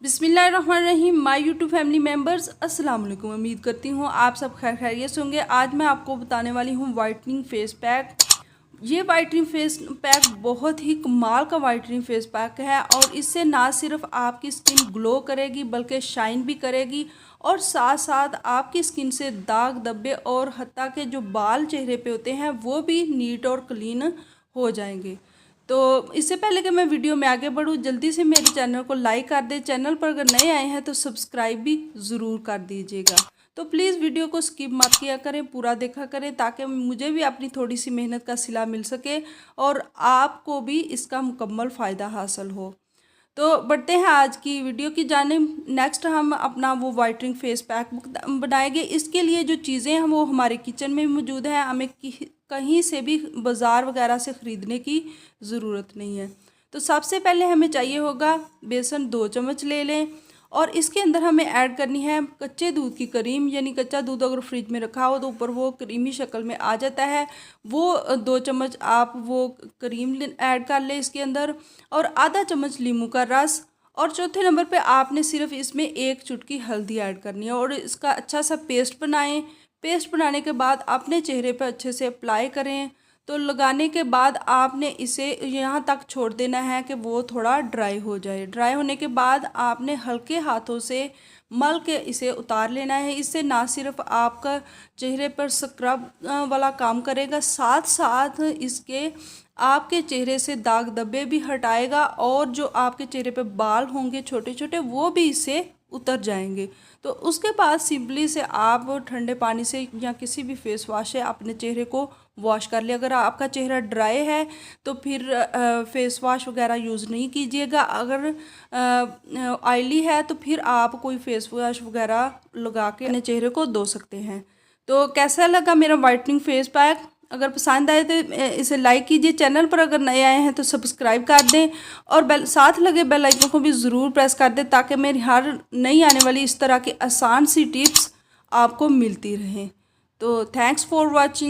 बिस्मिल्लाहिर्रहमानिर्रहीम। My YouTube family members, अस्सलाम वालेकुम। उम्मीद करती हूँ आप सब खैरियत से होंगे। आज मैं आपको बताने वाली हूँ वाइटनिंग फेस पैक। ये वाइटनिंग फेस पैक बहुत ही कमाल का वाइटनिंग फेस पैक है और इससे ना सिर्फ आपकी स्किन ग्लो करेगी बल्कि शाइन भी करेगी और साथ साथ आपकी स्किन से दाग धब्बे और हत्ता के जो बाल चेहरे पे होते हैं वो भी नीट और क्लीन हो जाएंगे। तो इससे पहले कि मैं वीडियो में आगे बढ़ूँ, जल्दी से मेरे चैनल को लाइक कर दें। चैनल पर अगर नए आए हैं तो सब्सक्राइब भी ज़रूर कर दीजिएगा। तो प्लीज़ वीडियो को स्किप मत किया करें, पूरा देखा करें ताकि मुझे भी अपनी थोड़ी सी मेहनत का सिला मिल सके और आपको भी इसका मुकम्मल फ़ायदा हासिल हो। तो बढ़ते हैं आज की वीडियो की जानिब। नेक्स्ट हम अपना वो वाइटनिंग फेस पैक बनाएंगे। इसके लिए जो चीज़ें हैं वो हमारे किचन में मौजूद हैं, हमें कहीं से भी बाज़ार वगैरह से ख़रीदने की ज़रूरत नहीं है। तो सबसे पहले हमें चाहिए होगा बेसन 2 चम्मच ले लें और इसके अंदर हमें ऐड करनी है कच्चे दूध की क्रीम, यानी कच्चा दूध अगर फ्रिज में रखा हो तो ऊपर वो क्रीमी शक्ल में आ जाता है। वो 2 चम्मच आप वो क्रीम ऐड कर लें इसके अंदर और आधा चम्मच नींबू का रस। और चौथे नंबर पे आपने सिर्फ इसमें 1 चुटकी हल्दी ऐड करनी है और इसका अच्छा सा पेस्ट बनाएं। पेस्ट बनाने के बाद अपने चेहरे पर अच्छे से अप्लाई करें। तो लगाने के बाद आपने इसे यहाँ तक छोड़ देना है कि वो थोड़ा ड्राई हो जाए। ड्राई होने के बाद आपने हल्के हाथों से मल के इसे उतार लेना है। इससे ना सिर्फ आपका चेहरे पर स्क्रब वाला काम करेगा, साथ साथ इसके आपके चेहरे से दाग धब्बे भी हटाएगा और जो आपके चेहरे पे बाल होंगे छोटे छोटे वो भी इससे उतर जाएंगे। तो उसके बाद सिंपली से आप ठंडे पानी से या किसी भी फेस वॉश से अपने चेहरे को वॉश कर ले। अगर आपका चेहरा ड्राई है तो फिर फेस वॉश वगैरह यूज़ नहीं कीजिएगा। अगर ऑयली है तो फिर आप कोई फेस वॉश वगैरह लगा के अपने चेहरे को धो सकते हैं। तो कैसा लगा मेरा वाइटनिंग फेस पैक? अगर पसंद आए तो इसे लाइक कीजिए। चैनल पर अगर नए आए हैं तो सब्सक्राइब कर दें और साथ लगे बेल आइकन को भी ज़रूर प्रेस कर दें ताकि मेरी हर नई आने वाली इस तरह की आसान सी टिप्स आपको मिलती रहें। तो थैंक्स फॉर वॉचिंग।